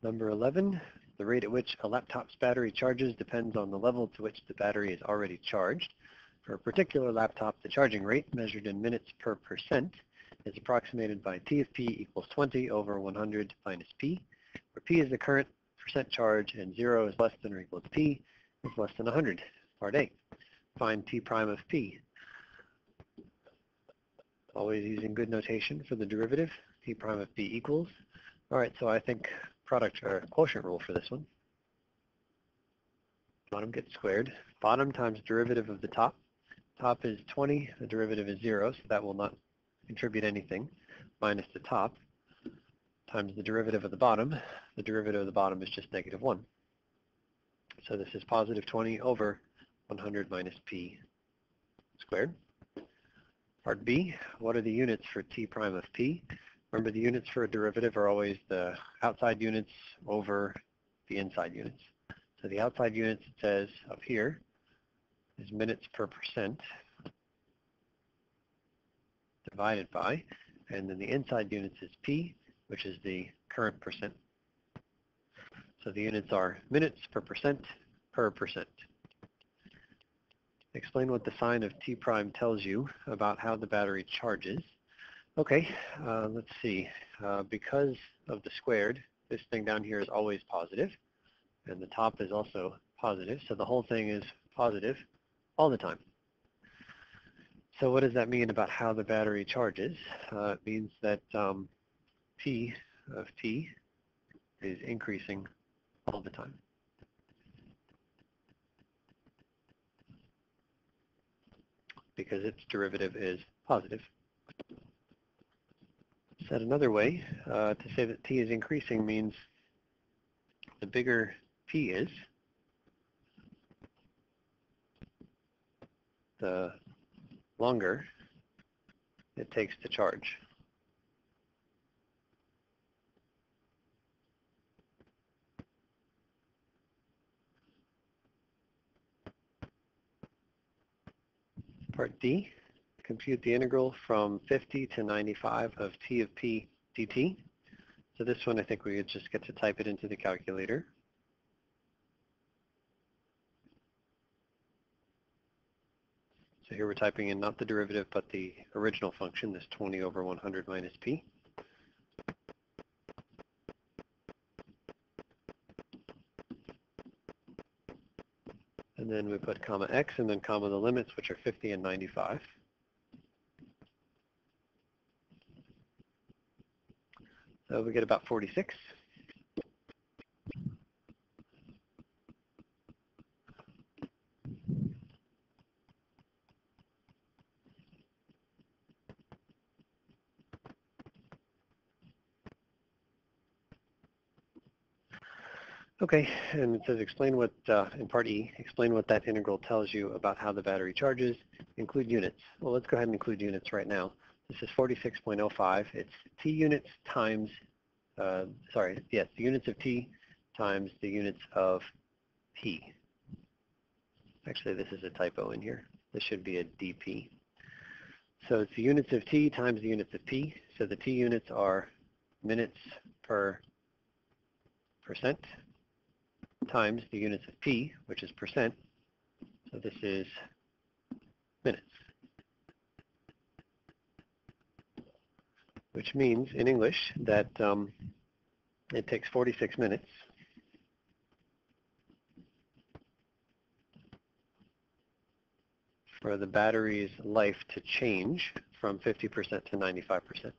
Number 11, the rate at which a laptop's battery charges depends on the level to which the battery is already charged. For a particular laptop, the charging rate, measured in minutes per percent, is approximated by T of P equals 20 over 100 minus P, where P is the current percent charge and 0 is less than or equal to P is less than 100. Part A, find T prime of P. Always using good notation for the derivative. T prime of P equals. All right, so I think product or quotient rule for this one. Bottom gets squared. Bottom times derivative of the top. Top is 20, the derivative is 0, so that will not contribute anything, minus the top, times the derivative of the bottom. The derivative of the bottom is just negative 1. So this is positive 20 over 100 minus P squared. Part B, what are the units for T prime of P? Remember, the units for a derivative are always the outside units over the inside units. So the outside units, it says up here, is minutes per percent divided by, and then the inside units is P, which is the current percent. So the units are minutes per percent per percent. Explain what the sign of T prime tells you about how the battery charges. Okay, let's see. Because of the squared, this thing down here is always positive, and the top is also positive, so the whole thing is positive all the time. So what does that mean about how the battery charges? It means that P of T is increasing all the time. Because its derivative is positive. Said another way, to say that T is increasing means the bigger P is, the longer it takes to charge. Part D, compute the integral from 50 to 95 of T of P dt. So this one, I think we would just get to type it into the calculator. So here we're typing in not the derivative, but the original function, this 20 over 100 minus P. And then we put comma x and then comma the limits, which are 50 and 95. So we get about 46. Okay, and it says explain what, in part E, explain what that integral tells you about how the battery charges. Include units. Well, let's go ahead and include units right now. This is 46.05. It's T units times, the units of T times the units of P. Actually, this is a typo in here. This should be a dP. So it's the units of T times the units of P. So the T units are minutes per percent times the units of P, which is percent. So this is minutes. Which means in English that it takes 46 minutes for the battery's life to change from 50% to 95%.